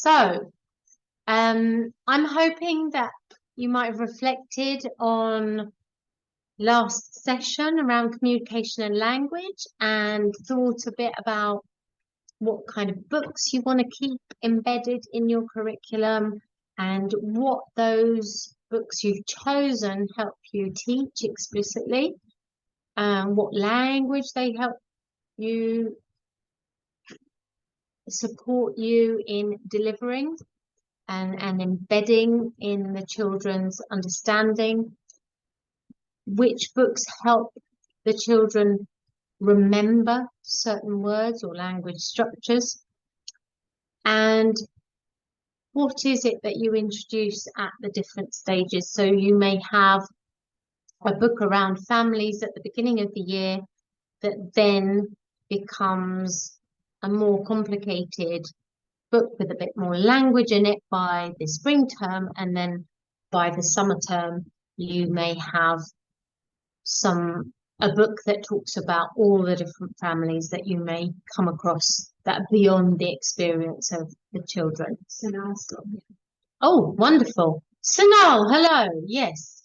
So, I'm hoping that you might have reflected on last session around communication and language and thought a bit about what kind of books you want to keep embedded in your curriculum and what those books you've chosen help you teach explicitly, what language they help you support you in delivering and embedding in the children's understanding, which books help the children remember certain words or language structures, and what is it that you introduce at the different stages. So you may have a book around families at the beginning of the year that then becomes a more complicated book with a bit more language in it by the spring term, and then by the summer term you may have a book that talks about all the different families that you may come across that are beyond the experience of the children. Oh, wonderful. Sanal, hello. Yes.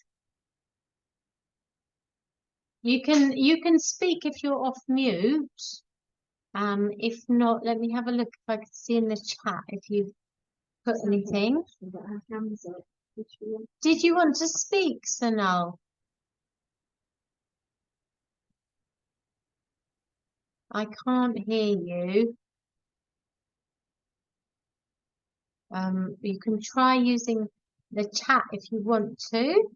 You can speak if you're off mute. If not, let me have a look if I can see in the chat if you've put anything. Did you want to speak, Sanal? I can't hear you. You can try using the chat if you want to.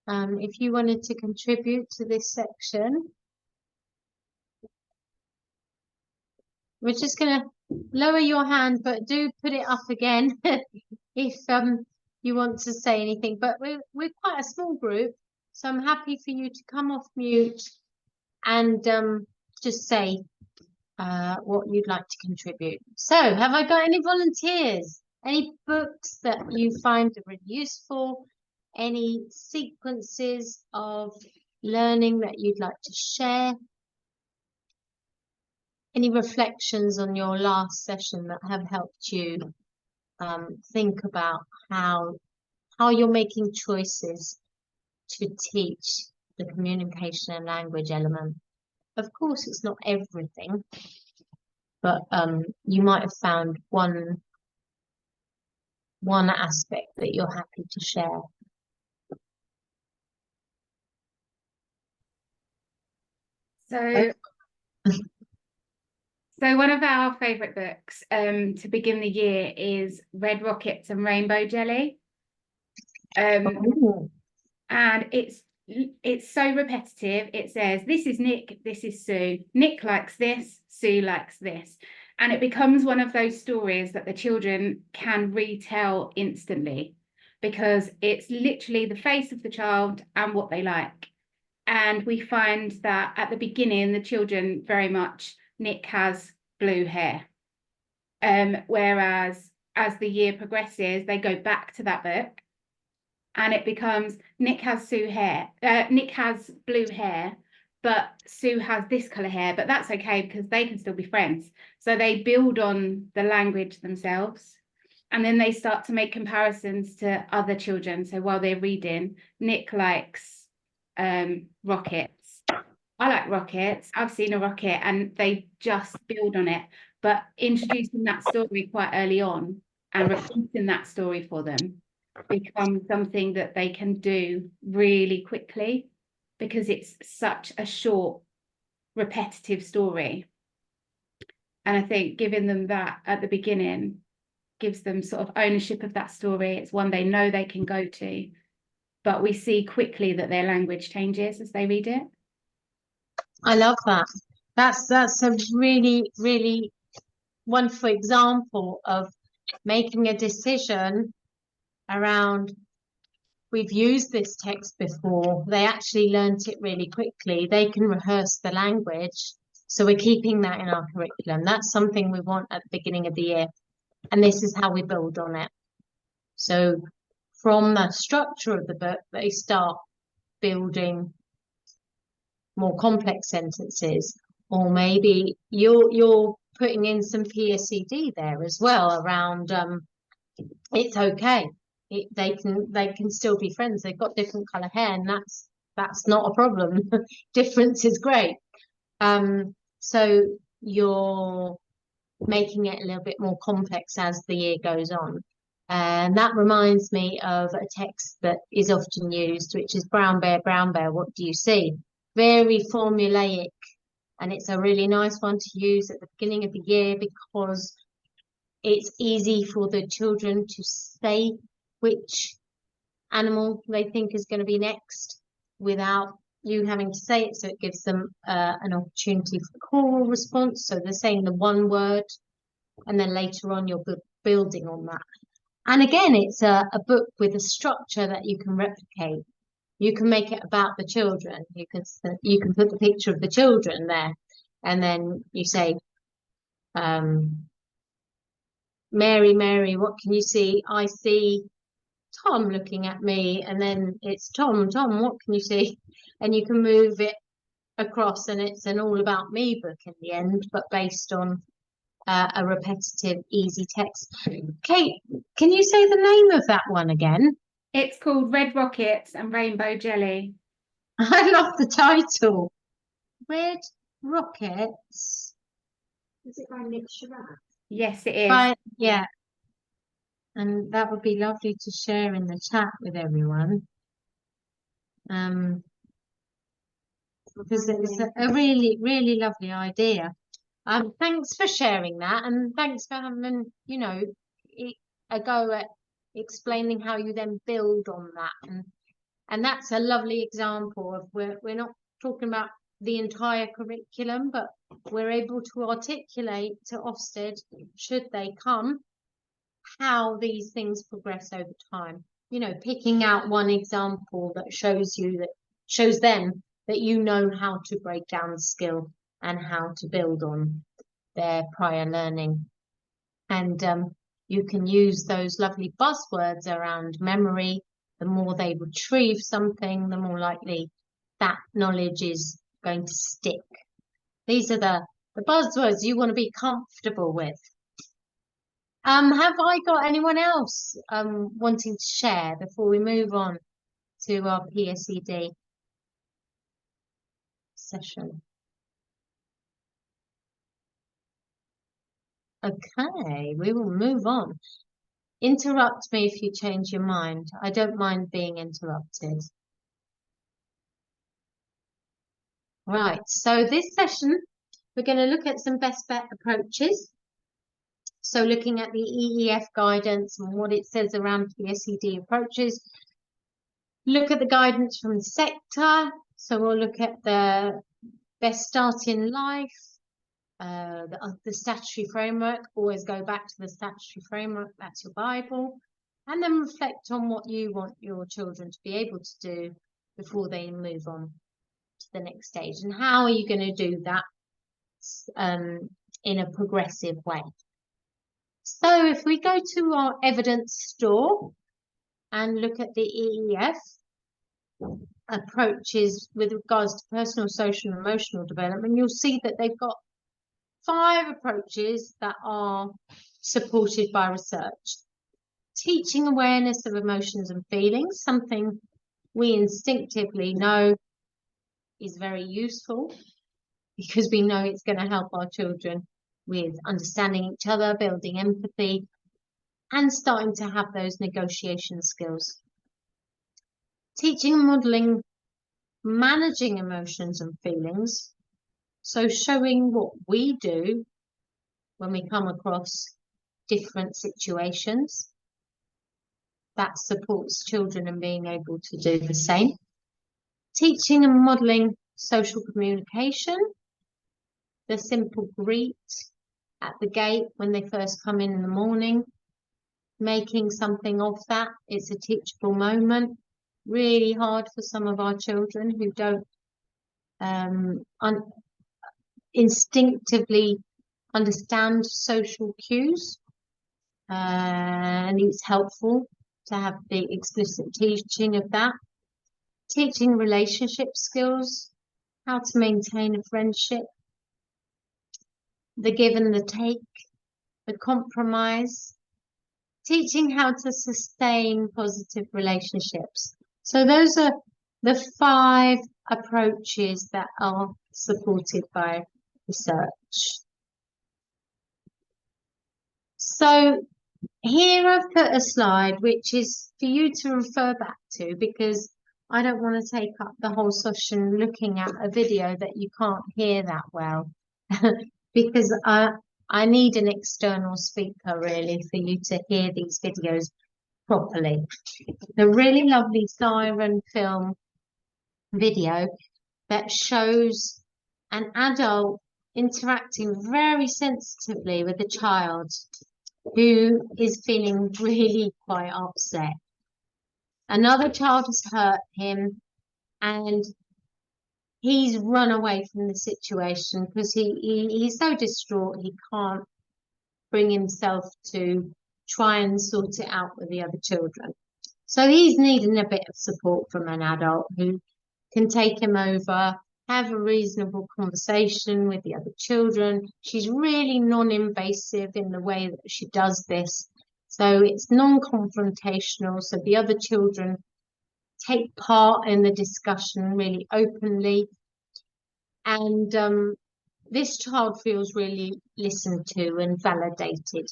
If you wanted to contribute to this section. We're just going to lower your hand, but do put it up again if you want to say anything. But we're quite a small group, so I'm happy for you to come off mute and just say what you'd like to contribute. So, have I got any volunteers? Any books that you find are really useful? Any sequences of learning that you'd like to share? Any reflections on your last session that have helped you think about how you're making choices to teach the communication and language element? Of course, it's not everything, but you might have found one aspect that you're happy to share. So one of our favourite books to begin the year is Red Rockets and Rainbow Jelly. And it's so repetitive. It says, this is Nick, this is Sue. Nick likes this, Sue likes this. And it becomes one of those stories that the children can retell instantly, because it's literally the face of the child and what they like. And we find that at the beginning, the children very much, Nick has blue hair. Whereas as the year progresses, they go back to that book and it becomes Nick has Nick has blue hair, but Sue has this colour hair, but that's okay because they can still be friends. So they build on the language themselves. And then they start to make comparisons to other children. So while they're reading, Nick likes rockets. I like rockets. I've seen a rocket, and they just build on it. But introducing that story quite early on and repeating that story for them becomes something that they can do really quickly, because it's such a short, repetitive story. And I think giving them that at the beginning gives them sort of ownership of that story. It's one they know they can go to, but we see quickly that their language changes as they read it. I love that. That's a really, really wonderful example of making a decision around, we've used this text before, they actually learnt it really quickly, they can rehearse the language, so we're keeping that in our curriculum. That's something we want at the beginning of the year, and this is how we build on it. So from the structure of the book, they start building more complex sentences, or maybe you're putting in some PSED there as well around it's okay. They can still be friends. They've got different color hair, and that's not a problem. Difference is great. So you're making it a little bit more complex as the year goes on. And that reminds me of a text that is often used, which is brown bear, what do you see? Very formulaic, and it's a really nice one to use at the beginning of the year because it's easy for the children to say which animal they think is going to be next without you having to say it. So it gives them an opportunity for choral response. So they're saying the one word, and then later on you're building on that. And again, it's a book with a structure that you can replicate. You can make it about the children. You can put the picture of the children there, and then you say, Mary, Mary, what can you see? I see Tom looking at me, and then it's Tom, Tom, what can you see? And you can move it across, and it's an all about me book in the end, but based on a repetitive, easy text. Kate, can you say the name of that one again? It's called Red Rockets and Rainbow Jelly. I love the title. Red Rockets. Is it by Nick Sharad? Yes, it is. Yeah. And that would be lovely to share in the chat with everyone. Because it's a really, really lovely idea. Thanks for sharing that, and thanks for having, a go at explaining how you then build on that. And that's a lovely example of we're not talking about the entire curriculum, but we're able to articulate to Ofsted, should they come, how these things progress over time. Picking out one example that shows them that you know how to break down the skill and how to build on their prior learning. And you can use those lovely buzzwords around memory. The more they retrieve something, the more likely that knowledge is going to stick. These are the buzzwords you want to be comfortable with. Have I got anyone else wanting to share before we move on to our PSED session? Okay, we will move on. Interrupt me if you change your mind. I don't mind being interrupted. Right, so this session, we're going to look at some best bet approaches. So looking at the EEF guidance and what it says around PSED approaches. Look at the guidance from the sector. So we'll look at the best start in life, the statutory framework. Always go back to the statutory framework, that's your Bible, and then reflect on what you want your children to be able to do before they move on to the next stage, and how are you going to do that in a progressive way. So if we go to our evidence store and look at the EEF approaches with regards to personal, social, and emotional development, you'll see that they've got 5 approaches that are supported by research. Teaching awareness of emotions and feelings, something we instinctively know is very useful because we know it's going to help our children with understanding each other, building empathy, and starting to have those negotiation skills. Teaching and modelling managing emotions and feelings, so showing what we do when we come across different situations. That supports children in being able to do the same. Teaching and modelling social communication, the simple greet at the gate when they first come in the morning, making something of that. It's a teachable moment. Really hard for some of our children who don't instinctively understand social cues, and it's helpful to have the explicit teaching of that. Teaching relationship skills, how to maintain a friendship. the give and the take, the compromise, teaching how to sustain positive relationships. So those are the 5 approaches that are supported by research. So here I've put a slide which is for you to refer back to, because I don't want to take up the whole session looking at a video that you can't hear that well, because I need an external speaker really for you to hear these videos properly. The really lovely siren film video that shows an adult interacting very sensitively with a child who is feeling really quite upset. Another child has hurt him and he's run away from the situation because he's so distraught he can't bring himself to try and sort it out with the other children. So he's needing a bit of support from an adult who can take him over, have a reasonable conversation with the other children. She's really non-invasive in the way that she does this. So it's non-confrontational. So the other children take part in the discussion really openly. And this child feels really listened to and validated.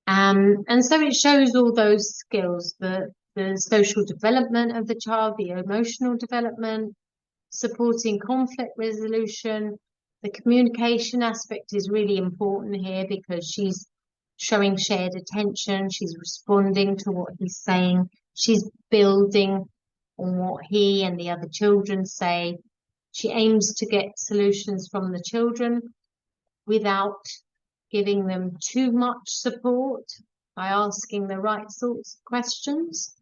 And so it shows all those skills, the social development of the child, the emotional development, supporting conflict resolution. The communication aspect is really important here because she's showing shared attention, she's responding to what he's saying, she's building on what he and the other children say. She aims to get solutions from the children without giving them too much support by asking the right sorts of questions.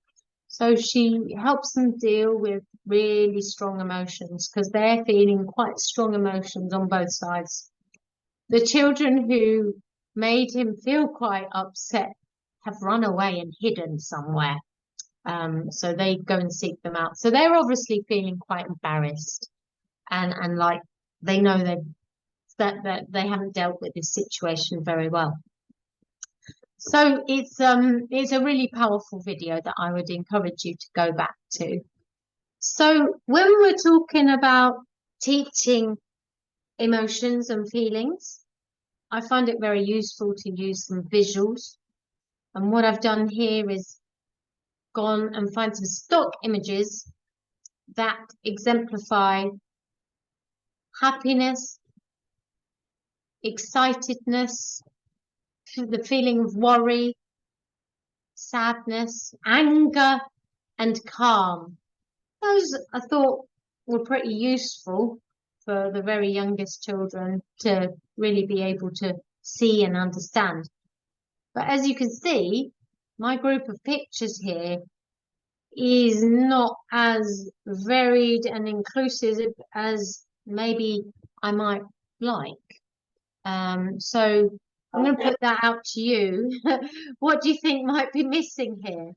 So she helps them deal with really strong emotions because they're feeling quite strong emotions on both sides. The children who made him feel quite upset have run away and hidden somewhere. So they go and seek them out. So they're obviously feeling quite embarrassed and like they know that they haven't dealt with this situation very well. So it's a really powerful video that I would encourage you to go back to. So when we're talking about teaching emotions and feelings, I find it very useful to use some visuals. And what I've done here is gone and find some stock images that exemplify happiness, excitedness, the feeling of worry, sadness, anger, and calm. Those I thought were pretty useful for the very youngest children to really be able to see and understand. But as you can see, my group of pictures here is not as varied and inclusive as maybe I might like. So I'm going to put that out to you. What do you think might be missing here?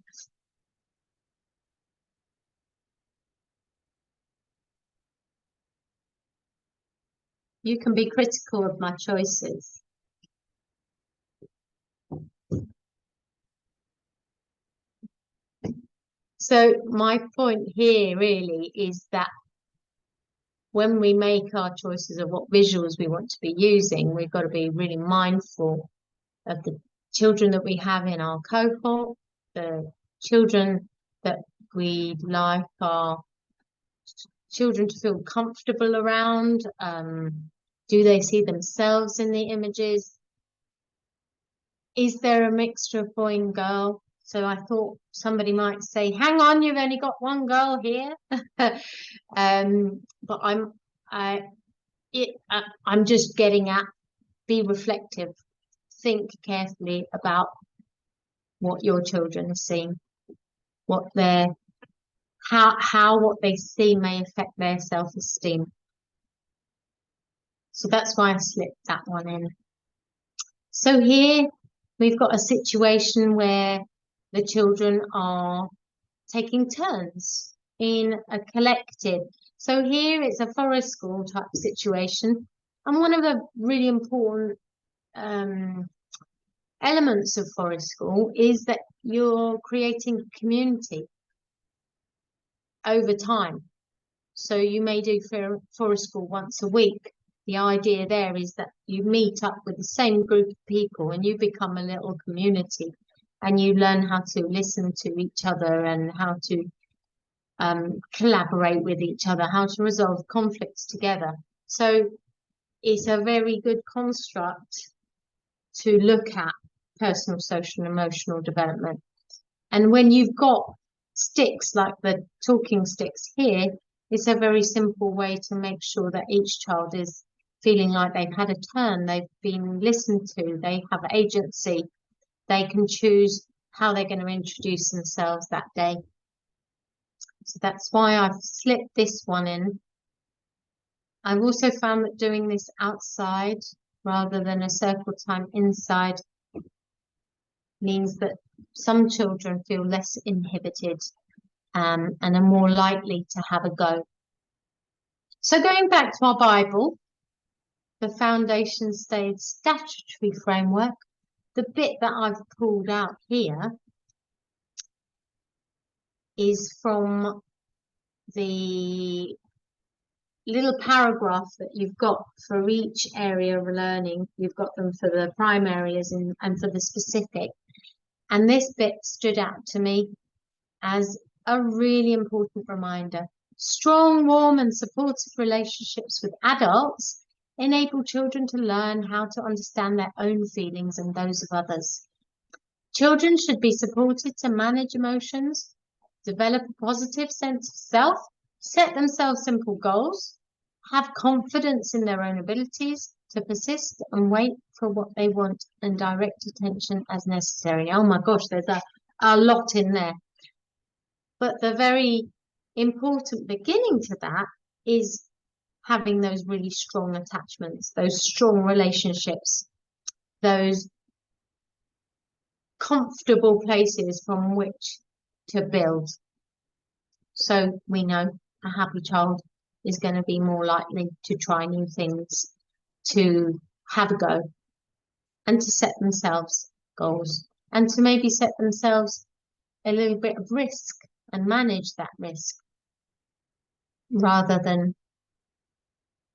You can be critical of my choices. So my point here really is that when we make our choices of what visuals we want to be using, we've got to be really mindful of the children that we have in our cohort, the children that we'd like our children to feel comfortable around. Do they see themselves in the images? Is there a mixture of boy and girl? So I thought somebody might say, hang on, you've only got one girl here. But I'm just getting at, be reflective, think carefully about what your children are seeing, what how what they see may affect their self-esteem. So that's why I slipped that one in. So here we've got a situation where the children are taking turns in a collective. So here it's a forest school type situation. And one of the really important elements of forest school is that you're creating community over time. So you may do forest school once a week. The idea there is that you meet up with the same group of people and you become a little community, and you learn how to listen to each other and how to collaborate with each other, how to resolve conflicts together. So it's a very good construct to look at personal, social, and emotional development. And when you've got sticks like the talking sticks here, it's a very simple way to make sure that each child is feeling like they've had a turn, they've been listened to, they have agency, they can choose how they're going to introduce themselves that day. So that's why I've slipped this one in. I've also found that doing this outside rather than a circle time inside means that some children feel less inhibited and are more likely to have a go. So going back to our Bible, the foundation state statutory framework, the bit that I've pulled out here is from the little paragraph that you've got for each area of learning. You've got them for the prime areas and for the specific. And this bit stood out to me as a really important reminder. Strong, warm, and supportive relationships with adults enable children to learn how to understand their own feelings and those of others. Children should be supported to manage emotions, develop a positive sense of self, set themselves simple goals, have confidence in their own abilities to persist and wait for what they want, and direct attention as necessary. Oh my gosh, there's a lot in there. But the very important beginning to that is having those really strong attachments, those strong relationships, those comfortable places from which to build. So we know a happy child is going to be more likely to try new things, to have a go, and to set themselves goals, and to maybe set themselves a little bit of risk and manage that risk rather than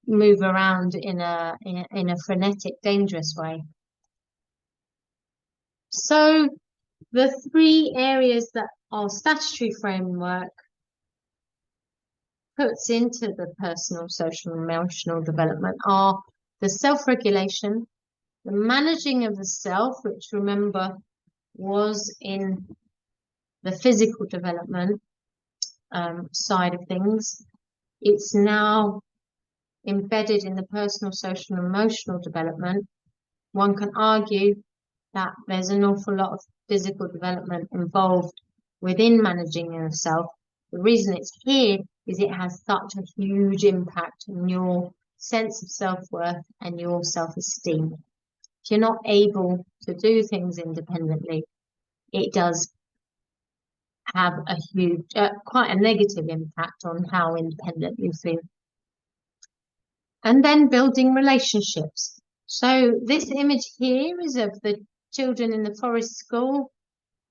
move around in a frenetic, dangerous way. So the three areas that our statutory framework puts into the personal, social, and emotional development are the self-regulation, the managing of the self, which remember was in the physical development side of things. It's now embedded in the personal, social, and emotional development. One can argue that there's an awful lot of physical development involved within managing yourself. The reason it's here is it has such a huge impact on your sense of self-worth and your self-esteem. If you're not able to do things independently, it does have a huge, quite a negative impact on how independent you feel. And then building relationships. So this image here is of the children in the forest school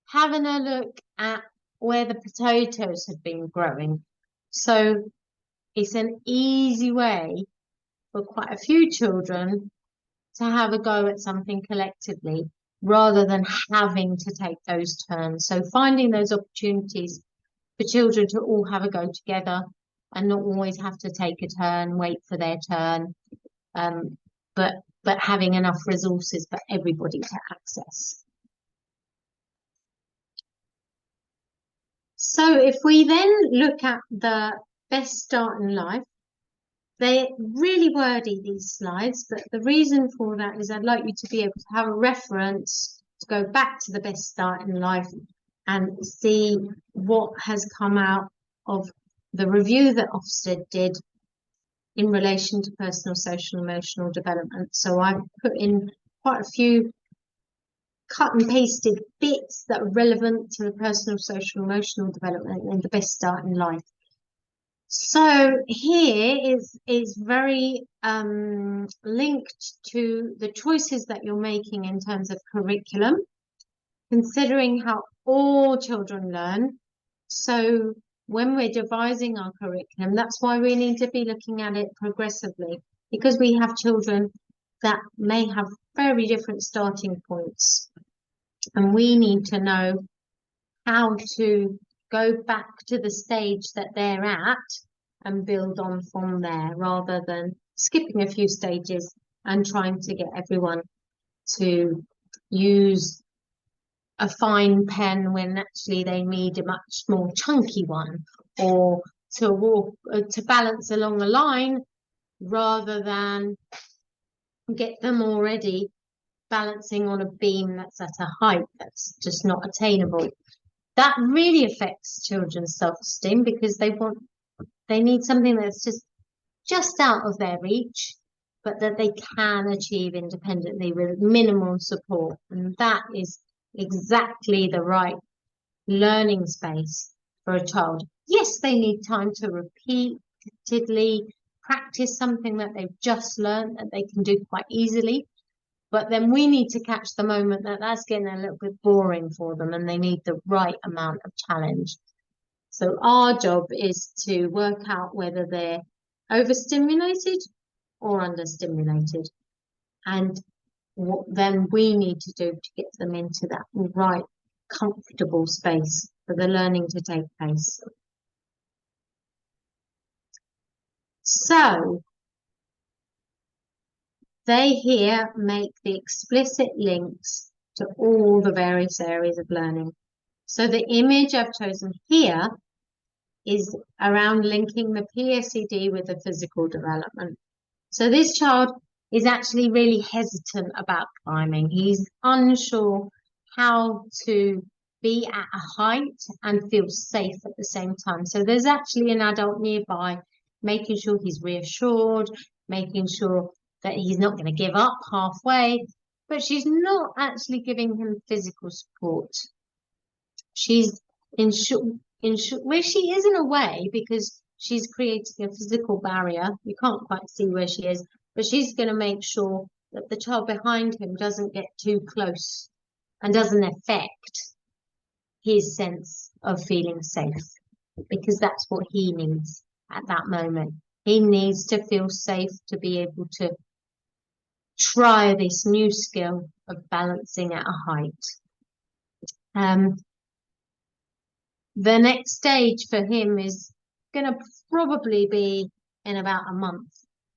having a look at where the potatoes had been growing. So it's an easy way for quite a few children to have a go at something collectively rather than having to take those turns. So finding those opportunities for children to all have a go together and not always have to take a turn, wait for their turn, but having enough resources for everybody to access. So if we then look at the best start in life, they're really wordy, these slides, but the reason for that is I'd like you to be able to have a reference to go back to the best start in life and see what has come out of the review that Ofsted did in relation to personal, social, emotional development. So I've put in quite a few cut and pasted bits that are relevant to the personal, social, emotional development and the best start in life. So here is very linked to the choices that you're making in terms of curriculum, considering how all children learn. So when we're devising our curriculum, that's why we need to be looking at it progressively, because we have children that may have very different starting points, and we need to know how to go back to the stage that they're at and build on from there, rather than skipping a few stages and trying to get everyone to use a fine pen when actually they need a much more chunky one, or to walk to balance along a line rather than get them already balancing on a beam that's at a height that's just not attainable. That really affects children's self-esteem, because they need something that's just out of their reach, but that they can achieve independently with minimal support. And that is exactly the right learning space for a child. Yes, they need time to repeatedly practice something that they've just learned that they can do quite easily. But then we need to catch the moment that that's getting a little bit boring for them and they need the right amount of challenge. So our job is to work out whether they're overstimulated or understimulated, and what then we need to do to get them into that right comfortable space for the learning to take place. So they here make the explicit links to all the various areas of learning. So the image I've chosen here is around linking the PSED with the physical development. So this child is actually really hesitant about climbing. He's unsure how to be at a height and feel safe at the same time. So there's actually an adult nearby, making sure he's reassured, making sure that he's not going to give up halfway, but she's not actually giving him physical support. She's where she is in a way, because she's creating a physical barrier. You can't quite see where she is, but she's going to make sure that the child behind him doesn't get too close and doesn't affect his sense of feeling safe, because that's what he needs at that moment. He needs to feel safe to be able to try this new skill of balancing at a height. The next stage for him is going to probably be in about a month,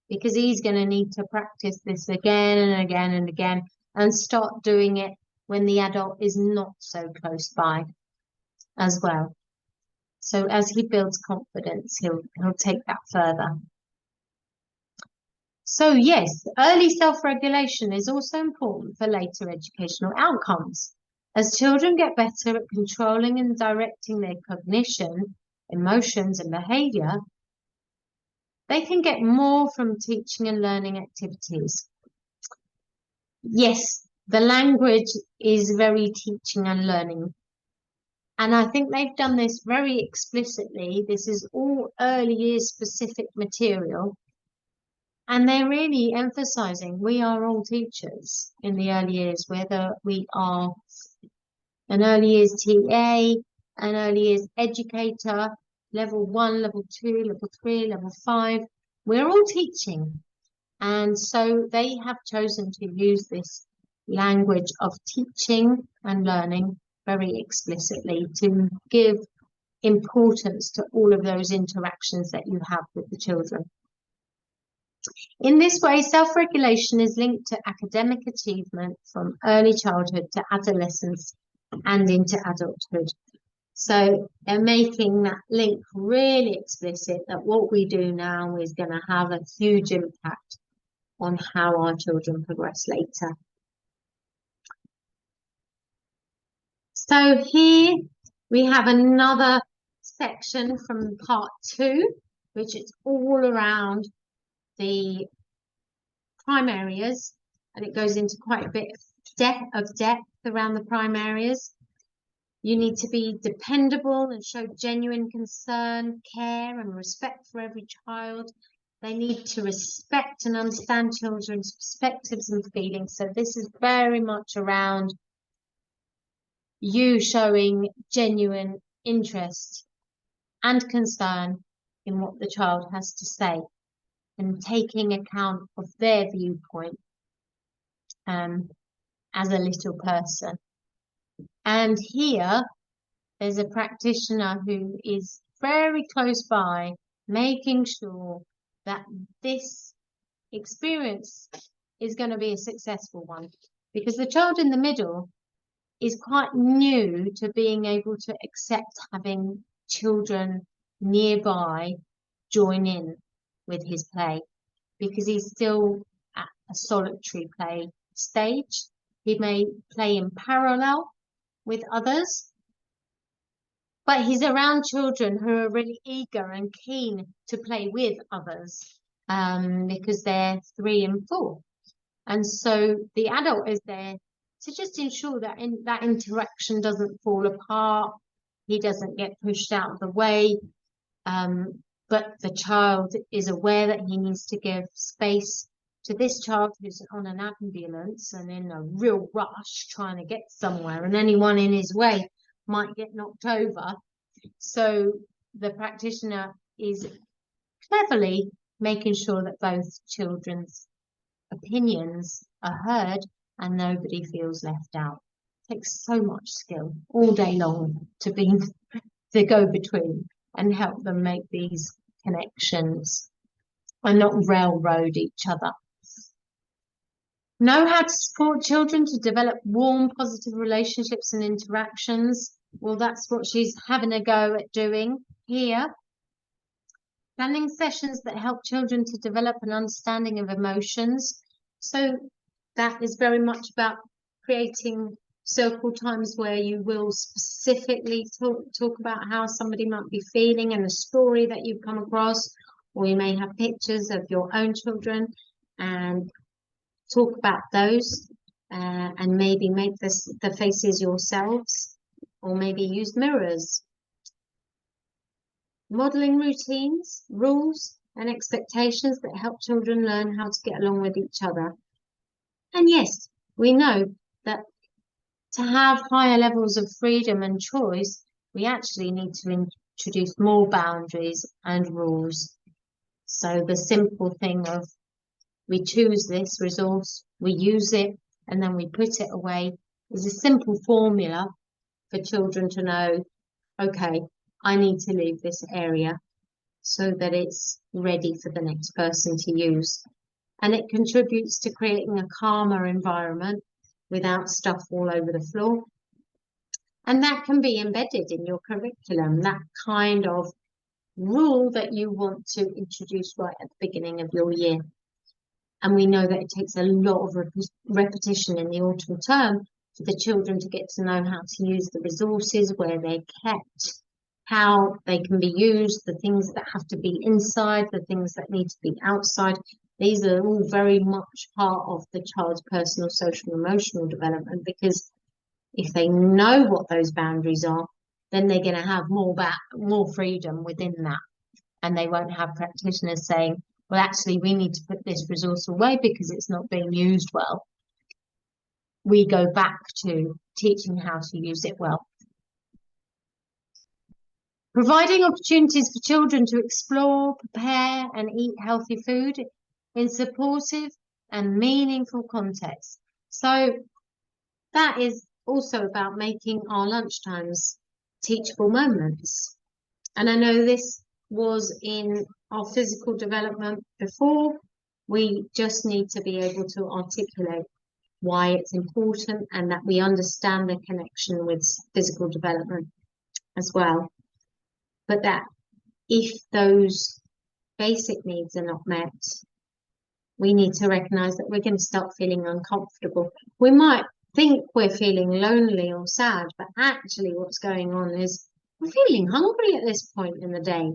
because he's going to need to practice this again and again and again, and start doing it when the adult is not so close by as well. So as he builds confidence, he'll take that further. So yes, early self-regulation is also important for later educational outcomes. As children get better at controlling and directing their cognition, emotions, and behavior, they can get more from teaching and learning activities. Yes, the language is very teaching and learning. And I think they've done this very explicitly. This is all early years specific material. And they're really emphasizing we are all teachers in the early years, whether we are an early years TA, an early years educator, level 1, level 2, level 3, level 5. We're all teaching. And so they have chosen to use this language of teaching and learning very explicitly to give importance to all of those interactions that you have with the children. In this way, self-regulation is linked to academic achievement from early childhood to adolescence and into adulthood. So they're making that link really explicit, that what we do now is going to have a huge impact on how our children progress later. So here we have another section from part 2, which is all around the prime areas, and it goes into quite a bit of depth around the prime areas. You need to be dependable and show genuine concern, care, and respect for every child. They need to respect and understand children's perspectives and feelings. So this is very much around you showing genuine interest and concern in what the child has to say and taking account of their viewpoint as a little person. And here, there's a practitioner who is very close by, making sure that this experience is going to be a successful one. Because the child in the middle is quite new to being able to accept having children nearby join in with his play, because he's still at a solitary play stage. He may play in parallel with others, but he's around children who are really eager and keen to play with others because they're 3 and 4. And so the adult is there to just ensure that that interaction doesn't fall apart. He doesn't get pushed out of the way. But the child is aware that he needs to give space to this child who's on an ambulance and in a real rush trying to get somewhere, and anyone in his way might get knocked over. So the practitioner is cleverly making sure that both children's opinions are heard and nobody feels left out. It takes so much skill all day long to be the go-between and help them make these connections and not railroad each other. Know how to support children to develop warm, positive relationships and interactions. Well, that's what she's having a go at doing here. Planning sessions that help children to develop an understanding of emotions. So that is very much about creating circle times where you will specifically talk about how somebody might be feeling and a story that you've come across, or you may have pictures of your own children and talk about those and maybe make the faces yourselves, or maybe use mirrors. Modeling routines, rules and expectations that help children learn how to get along with each other. And yes, we know that to have higher levels of freedom and choice, we actually need to introduce more boundaries and rules. So the simple thing of we choose this resource, we use it, and then we put it away is a simple formula for children to know, okay, I need to leave this area so that it's ready for the next person to use. And it contributes to creating a calmer environment without stuff all over the floor. And that can be embedded in your curriculum, that kind of rule that you want to introduce right at the beginning of your year. And we know that it takes a lot of repetition in the autumn term for the children to get to know how to use the resources, where they're kept, how they can be used, the things that have to be inside, the things that need to be outside. These are all very much part of the child's personal, social, emotional development, because if they know what those boundaries are, then they're going to have more freedom within that. And they won't have practitioners saying, well, actually, we need to put this resource away because it's not being used well. We go back to teaching how to use it well. Providing opportunities for children to explore, prepare, and eat healthy food in supportive and meaningful contexts. So that is also about making our lunchtimes teachable moments. And I know this was in our physical development before. We just need to be able to articulate why it's important and that we understand the connection with physical development as well. But that if those basic needs are not met, we need to recognize that we're going to start feeling uncomfortable. We might think we're feeling lonely or sad, but actually what's going on is we're feeling hungry at this point in the day,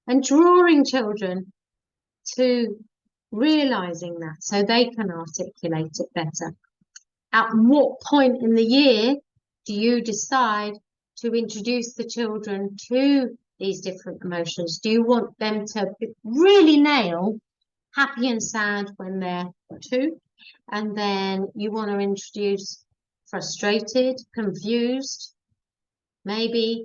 and drawing children to realizing that so they can articulate it better. At what point in the year do you decide to introduce the children to these different emotions? Do you want them to really nail happy and sad when they're 2? And then you want to introduce frustrated, confused, maybe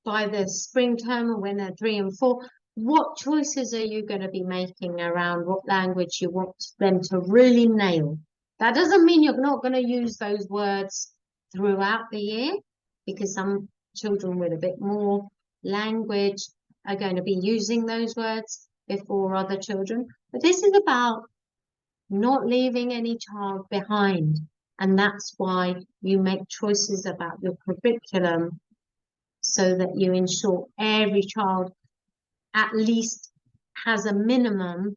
by the spring term or when they're 3 and 4. What choices are you going to be making around what language you want them to really nail? That doesn't mean you're not going to use those words throughout the year, because some children with a bit more language are going to be using those words before other children. But this is about not leaving any child behind. And that's why you make choices about your curriculum, so that you ensure every child at least has a minimum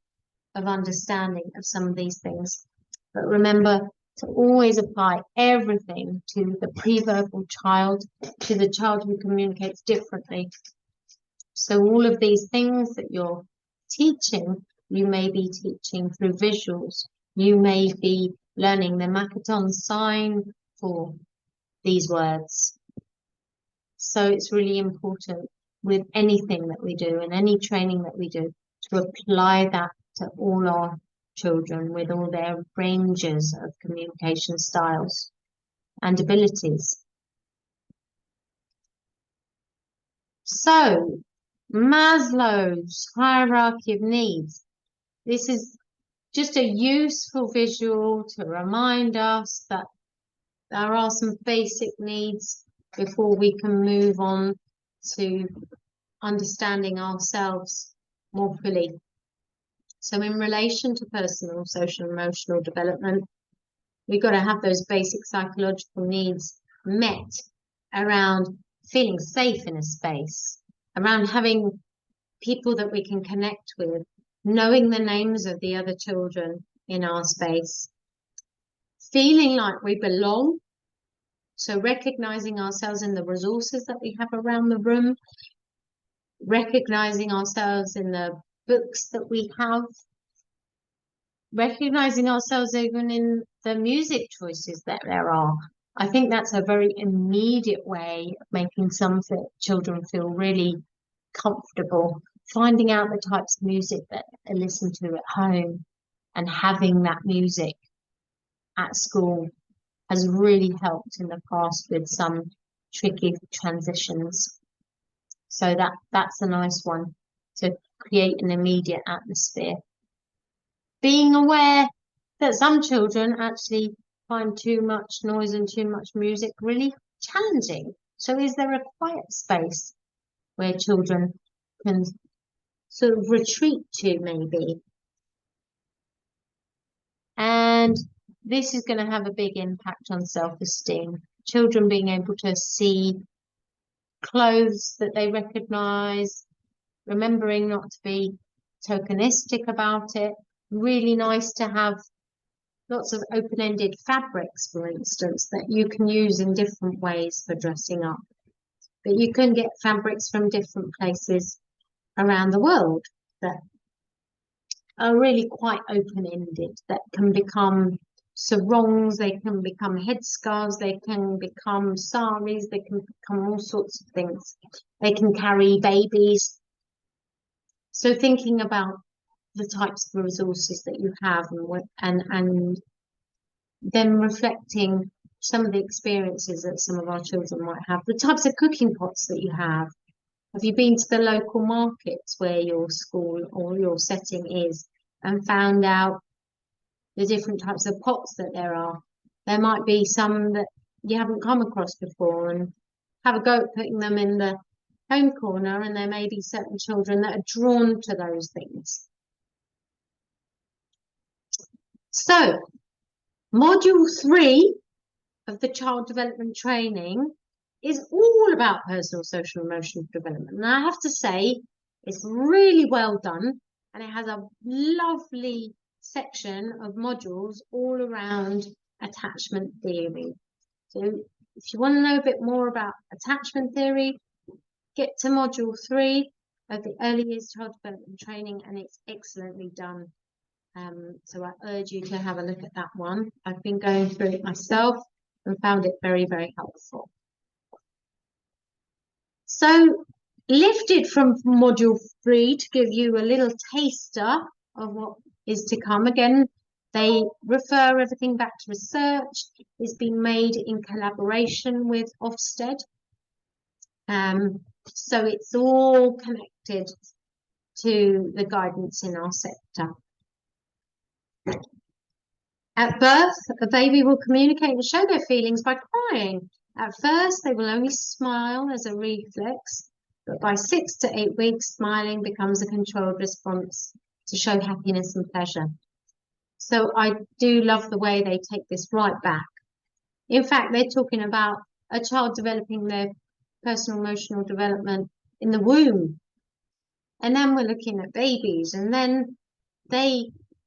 of understanding of some of these things. But remember to always apply everything to the pre-verbal child, to the child who communicates differently. So all of these things that you're teaching, you may be teaching through visuals. You may be learning the Makaton sign for these words. So it's really important with anything that we do and any training that we do to apply that to all our children with all their ranges of communication styles and abilities. So Maslow's hierarchy of needs. This is just a useful visual to remind us that there are some basic needs before we can move on to understanding ourselves more fully. So in relation to personal, social, emotional development, we've got to have those basic psychological needs met around feeling safe in a space, around having people that we can connect with, knowing the names of the other children in our space, feeling like we belong. So recognizing ourselves in the resources that we have around the room, recognizing ourselves in the books that we have, recognizing ourselves even in the music choices that there are. I think that's a very immediate way of making some children feel really comfortable, finding out the types of music that they listen to at home and having that music at school has really helped in the past with some tricky transitions. So that's a nice one to create an immediate atmosphere. Being aware that some children actually find too much noise and too much music really challenging. So is there a quiet space where children can sort of retreat to maybe? And this is going to have a big impact on self-esteem. Children being able to see clothes that they recognize, remembering not to be tokenistic about it. Really nice to have lots of open-ended fabrics, for instance, that you can use in different ways for dressing up. But you can get fabrics from different places around the world that are really quite open-ended, that can become sarongs, they can become headscarves, they can become saris, they can become all sorts of things. They can carry babies. So thinking about the types of resources that you have and then reflecting some of the experiences that some of our children might have, the types of cooking pots that you have. Have you been to the local markets where your school or your setting is and found out the different types of pots that there are? There might be some that you haven't come across before, and have a go at putting them in the home corner, and there may be certain children that are drawn to those things. So, module 3 of the child development training is all about personal, social, emotional development. And I have to say, it's really well done, and it has a lovely section of modules all around attachment theory. So if you want to know a bit more about attachment theory, get to module 3 of the early years child development training, and it's excellently done. So I urge you to have a look at that one. I've been going through it myself and found it very, very helpful. So lifted from module 3 to give you a little taster of what is to come. Again, they refer everything back to research. It's been made in collaboration with Ofsted. So it's all connected to the guidance in our sector. At birth, a baby will communicate and show their feelings by crying. At first, they will only smile as a reflex, but by 6 to 8 weeks, smiling becomes a controlled response to show happiness and pleasure. So I do love the way they take this right back. In fact, they're talking about a child developing their personal emotional development in the womb. And then we're looking at babies, and then they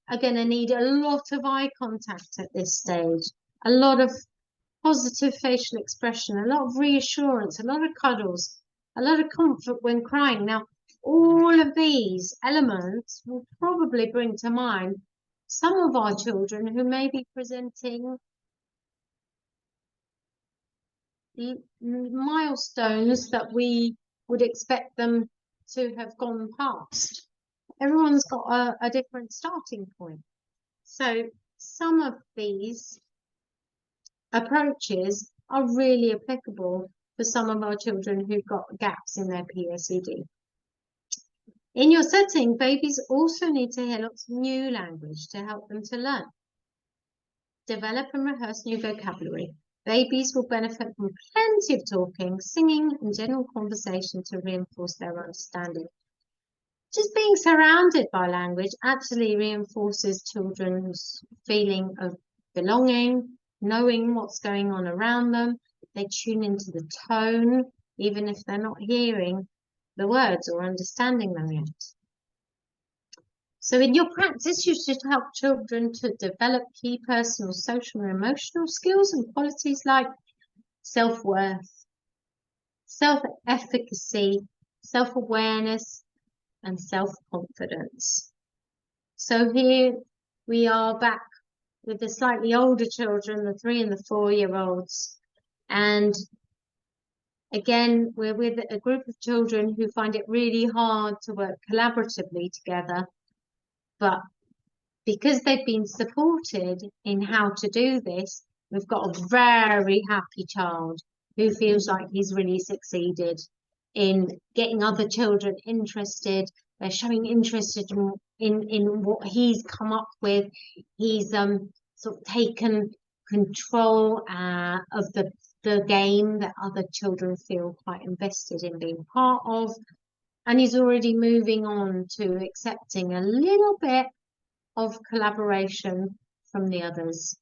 are going to need a lot of eye contact at this stage, a lot of positive facial expression, a lot of reassurance, a lot of cuddles, a lot of comfort when crying. Now, all of these elements will probably bring to mind some of our children who may be presenting milestones that we would expect them to have gone past. Everyone's got a different starting point. So some of these approaches are really applicable for some of our children who've got gaps in their PSED. In your setting, babies also need to hear lots of new language to help them to learn. Develop and rehearse new vocabulary. Babies will benefit from plenty of talking, singing, and general conversation to reinforce their understanding. Just being surrounded by language actually reinforces children's feeling of belonging, knowing what's going on around them. They tune into the tone, even if they're not hearing the words or understanding them yet. So in your practice, you should help children to develop key personal, social, and emotional skills and qualities like self-worth, self-efficacy, self-awareness, and self-confidence. So here we are back with the slightly older children, the 3 and the 4-year-olds. And again, we're with a group of children who find it really hard to work collaboratively together. But because they've been supported in how to do this, we've got a very happy child who feels like he's really succeeded in getting other children interested. They're showing interest in what he's come up with. He's sort of taken control of the game that other children feel quite invested in being part of. And he's already moving on to accepting a little bit of collaboration from the others.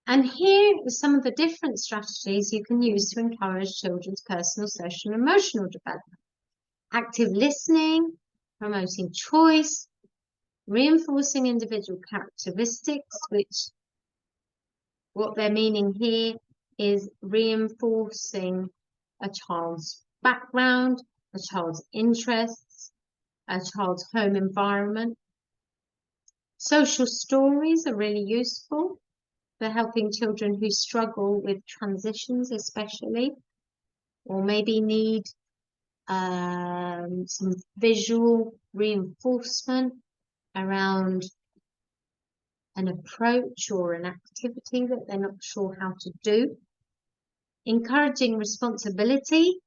And here are some of the different strategies you can use to encourage children's personal, social, and emotional development. Active listening, promoting choice, reinforcing individual characteristics, which what they're meaning here is reinforcing a child's background, a child's interests, a child's home environment. Social stories are really useful for helping children who struggle with transitions especially, or maybe need some visual reinforcement around an approach or an activity that they're not sure how to do. Encouraging responsibility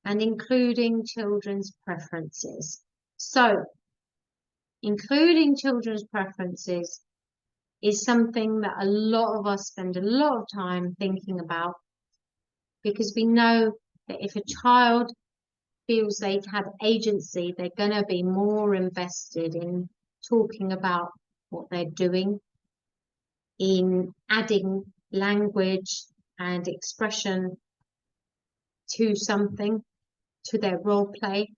and including children's preferences. So, including children's preferences is something that a lot of us spend a lot of time thinking about, because we know that if a child feels they've had agency, they're going to be more invested in talking about what they're doing, in adding language and expression to something, to their role play,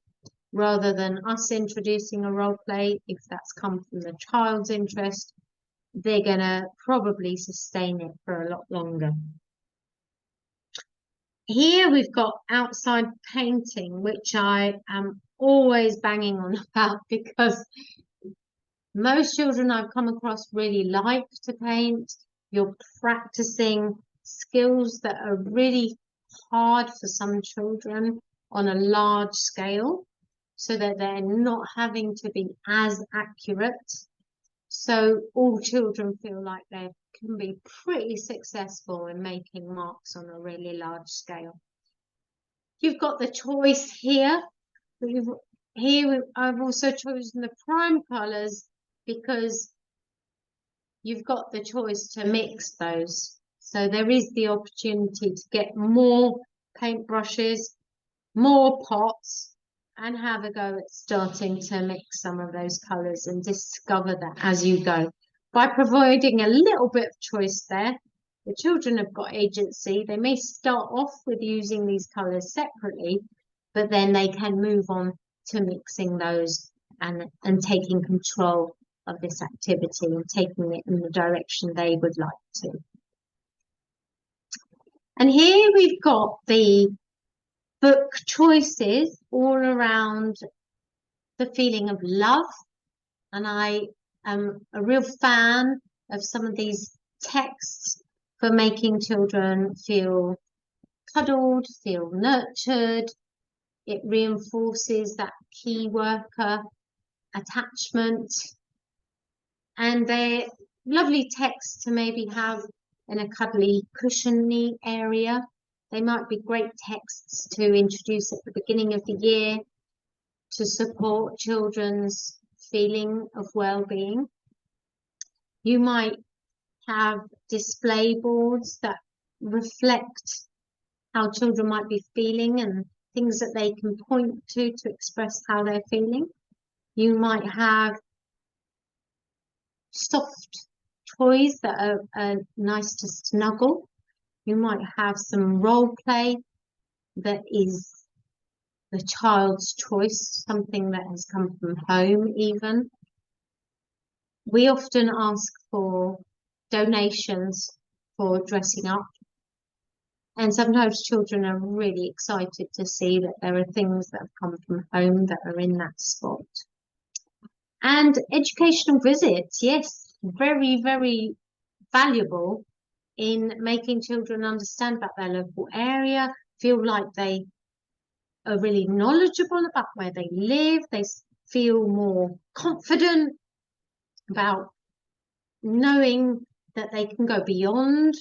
rather than us introducing a role play. If that's come from the child's interest, they're going to probably sustain it for a lot longer. Here we've got outside painting, which I am always banging on about, because most children I've come across really like to paint. You're practicing skills that are really hard for some children on a large scale, so that they're not having to be as accurate. So all children feel like they can be pretty successful in making marks on a really large scale. You've got the choice here. Here I've also chosen the prime colours because you've got the choice to mix those. So there is the opportunity to get more paintbrushes, more pots, and have a go at starting to mix some of those colours and discover that as you go. By providing a little bit of choice there, the children have got agency. They may start off with using these colours separately, but then they can move on to mixing those and taking control of this activity and taking it in the direction they would like to. And here we've got the book choices all around the feeling of love. And I am a real fan of some of these texts for making children feel cuddled, feel nurtured. It reinforces that key worker attachment. And they're lovely texts to maybe have in a cuddly, cushiony area. They might be great texts to introduce at the beginning of the year to support children's feeling of well-being. You might have display boards that reflect how children might be feeling and things that they can point to express how they're feeling. You might have soft toys that are nice to snuggle. You might have some role play that is the child's choice, something that has come from home even. We often ask for donations for dressing up, and sometimes children are really excited to see that there are things that have come from home that are in that spot. And educational visits, yes, very, very valuable in making children understand about their local area, feel like they are really knowledgeable about where they live, they feel more confident about knowing that they can go beyond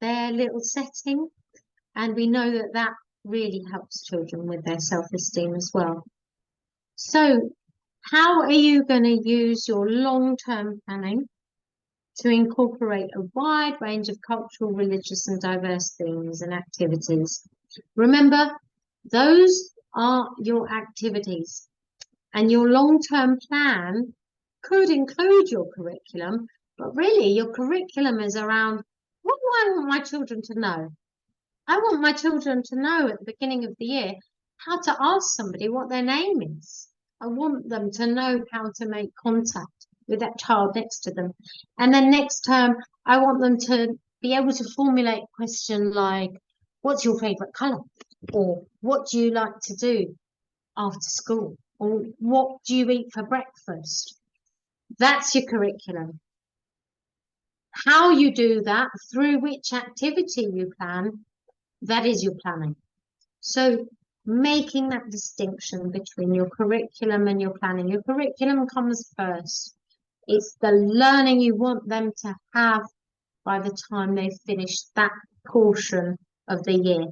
their little setting. And we know that that really helps children with their self-esteem as well. So how are you going to use your long-term planning to incorporate a wide range of cultural, religious and diverse themes and activities? Remember, those are your activities, and your long-term plan could include your curriculum, but really your curriculum is around, what do I want my children to know? I want my children to know at the beginning of the year how to ask somebody what their name is. I want them to know how to make contact with that child next to them. And then next term, I want them to be able to formulate a question like, what's your favourite colour? Or what do you like to do after school? Or what do you eat for breakfast? That's your curriculum. How you do that, through which activity you plan, that is your planning. So making that distinction between your curriculum and your planning. Your curriculum comes first. It's the learning you want them to have by the time they've finished that portion of the year.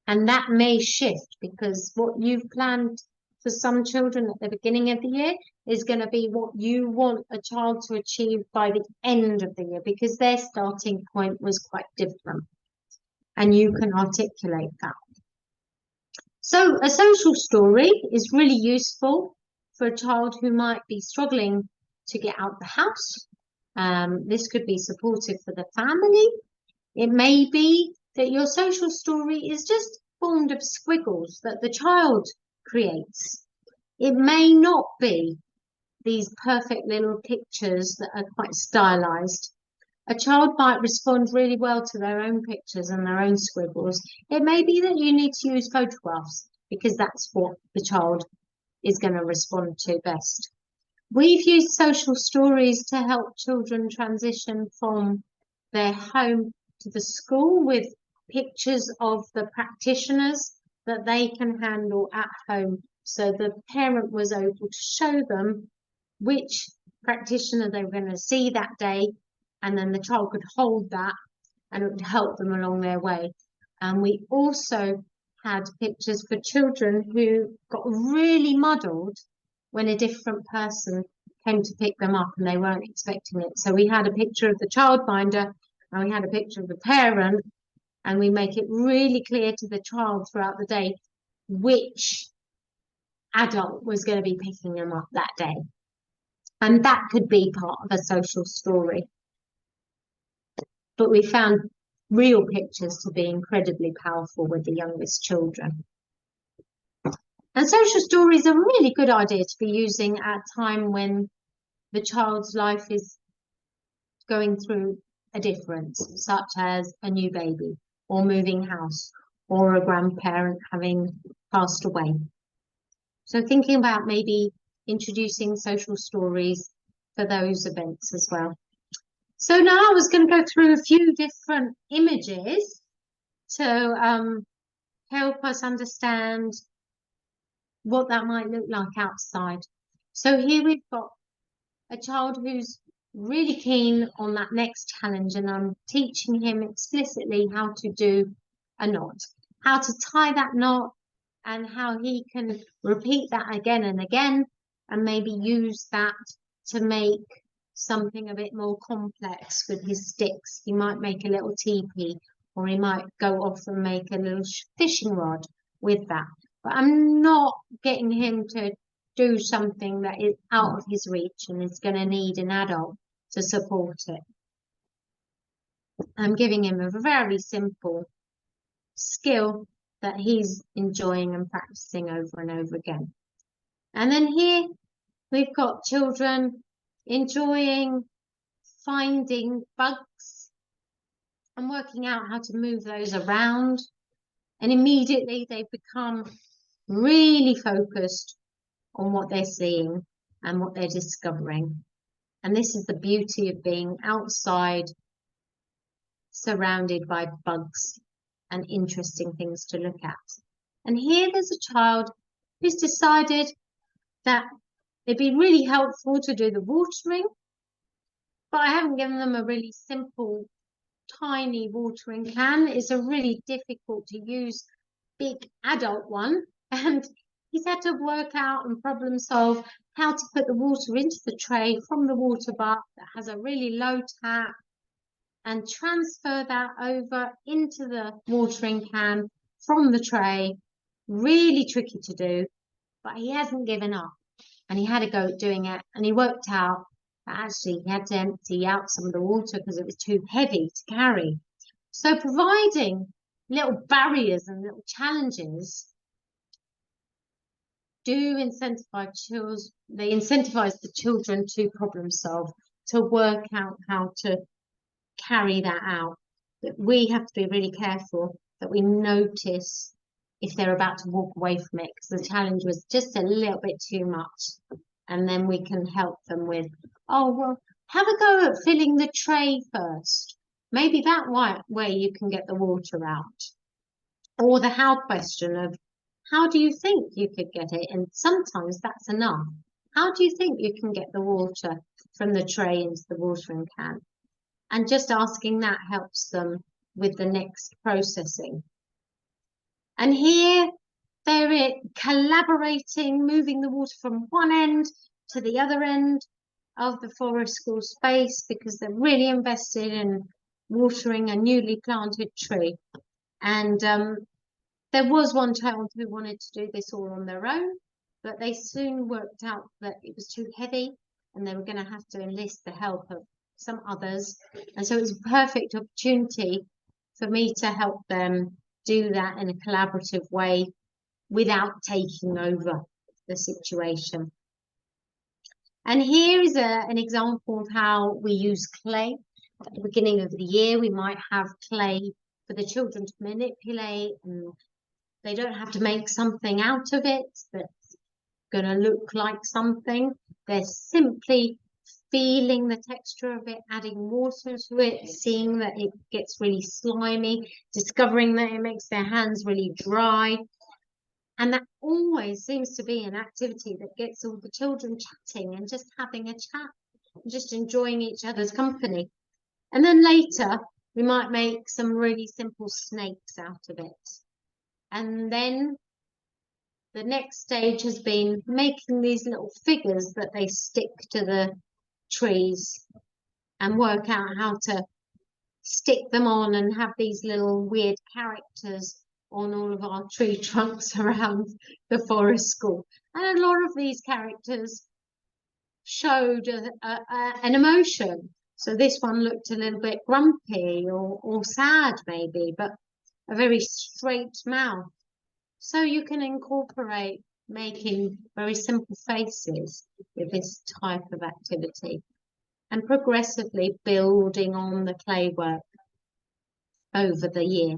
And that may shift, because what you've planned for some children at the beginning of the year is going to be what you want a child to achieve by the end of the year, because their starting point was quite different. And you can articulate that. So a social story is really useful for a child who might be struggling to get out the house. This could be supportive for the family. It may be that your social story is just formed of squiggles that the child creates. It may not be these perfect little pictures that are quite stylized. A child might respond really well to their own pictures and their own scribbles. It may be that you need to use photographs because that's what the child is going to respond to best. We've used social stories to help children transition from their home to the school with pictures of the practitioners that they can handle at home. So the parent was able to show them which practitioner they were going to see that day, and then the child could hold that and it would help them along their way. And we also had pictures for children who got really muddled when a different person came to pick them up and they weren't expecting it. So we had a picture of the childminder and we had a picture of the parent, and we make it really clear to the child throughout the day which adult was going to be picking them up that day. And that could be part of a social story. But we found real pictures to be incredibly powerful with the youngest children. And social stories are a really good idea to be using at a time when the child's life is going through a difference, such as a new baby or moving house or a grandparent having passed away. So thinking about maybe introducing social stories for those events as well. So now I was going to go through a few different images to help us understand what that might look like outside. So here we've got a child who's really keen on that next challenge, and I'm teaching him explicitly how to do a knot, how to tie that knot, and how he can repeat that again and again, and maybe use that to make something a bit more complex with his sticks. He might make a little teepee, or he might go off and make a little fishing rod with that. But I'm not getting him to do something that is out of his reach and is going to need an adult to support it. I'm giving him a very simple skill that he's enjoying and practicing over and over again. And then here we've got children enjoying finding bugs and working out how to move those around. And immediately they become really focused on what they're seeing and what they're discovering. And this is the beauty of being outside, surrounded by bugs and interesting things to look at. And here there's a child who's decided that it'd be really helpful to do the watering, but I haven't given them a really simple, tiny watering can. It's a really difficult to use big adult one, and he's had to work out and problem solve how to put the water into the tray from the water butt that has a really low tap and transfer that over into the watering can from the tray. Really tricky to do, but he hasn't given up, and he had a go at doing it, and he worked out that actually he had to empty out some of the water because it was too heavy to carry. So providing little barriers and little challenges do incentivize children. They incentivize the children to problem solve, to work out how to carry that out. But we have to be really careful that we notice if they're about to walk away from it, because the challenge was just a little bit too much. And then we can help them with, oh, well, have a go at filling the tray first. Maybe that way you can get the water out. Or the how question of, how do you think you could get it? And sometimes that's enough. How do you think you can get the water from the tray into the watering can? And just asking that helps them with the next processing. And here they're collaborating, moving the water from one end to the other end of the forest school space because they're really invested in watering a newly planted tree. And there was one child who wanted to do this all on their own, but they soon worked out that it was too heavy and they were going to have to enlist the help of some others. And so it was a perfect opportunity for me to help them do that in a collaborative way without taking over the situation. And here is an example of how we use clay. At the beginning of the year, we might have clay for the children to manipulate, and they don't have to make something out of it that's going to look like something. They're simply feeling the texture of it, adding water to it, seeing that it gets really slimy, discovering that it makes their hands really dry. And that always seems to be an activity that gets all the children chatting and just having a chat, just enjoying each other's company. And then later, we might make some really simple snakes out of it. And then the next stage has been making these little figures that they stick to the trees and work out how to stick them on and have these little weird characters on all of our tree trunks around the forest school. And a lot of these characters showed an emotion. So this one looked a little bit grumpy or sad maybe, but a very straight mouth. So you can incorporate making very simple faces with this type of activity and progressively building on the clay work over the year.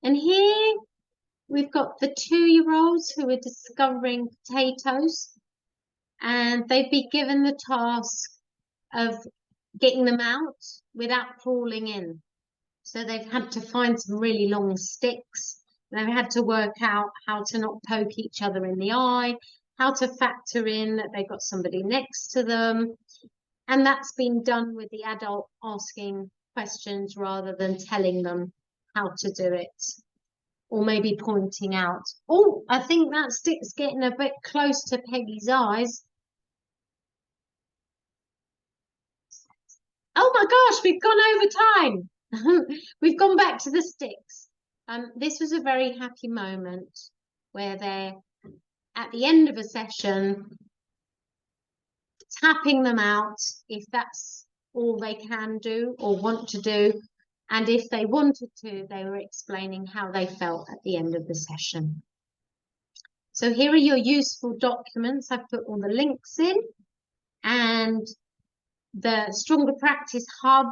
And here we've got the 2-year-olds who are discovering potatoes, and they've been given the task of getting them out without crawling in. So they've had to find some really long sticks. They've had to work out how to not poke each other in the eye, how to factor in that they've got somebody next to them. And that's been done with the adult asking questions rather than telling them how to do it. Or maybe pointing out, oh, I think that stick's getting a bit close to Peggy's eyes. Oh my gosh, we've gone over time. We've gone back to the sticks. This was a very happy moment where they're at the end of a session tapping them out if that's all they can do or want to do. And if they wanted to, they were explaining how they felt at the end of the session. So here are your useful documents. I've put all the links in, and the Stronger Practice Hub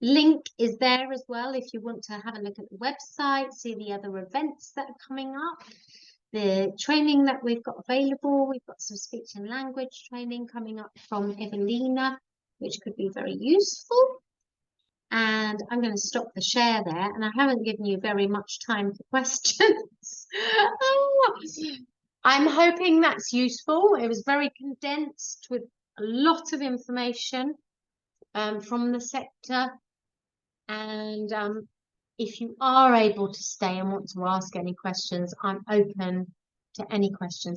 link is there as well if you want to have a look at the website, see the other events that are coming up, the training that we've got available. We've got some speech and language training coming up from Evelina, which could be very useful. And I'm going to stop the share there, and I haven't given you very much time for questions. I'm hoping that's useful. It was very condensed with a lot of information from the sector. And if you are able to stay and want to ask any questions, I'm open to any questions.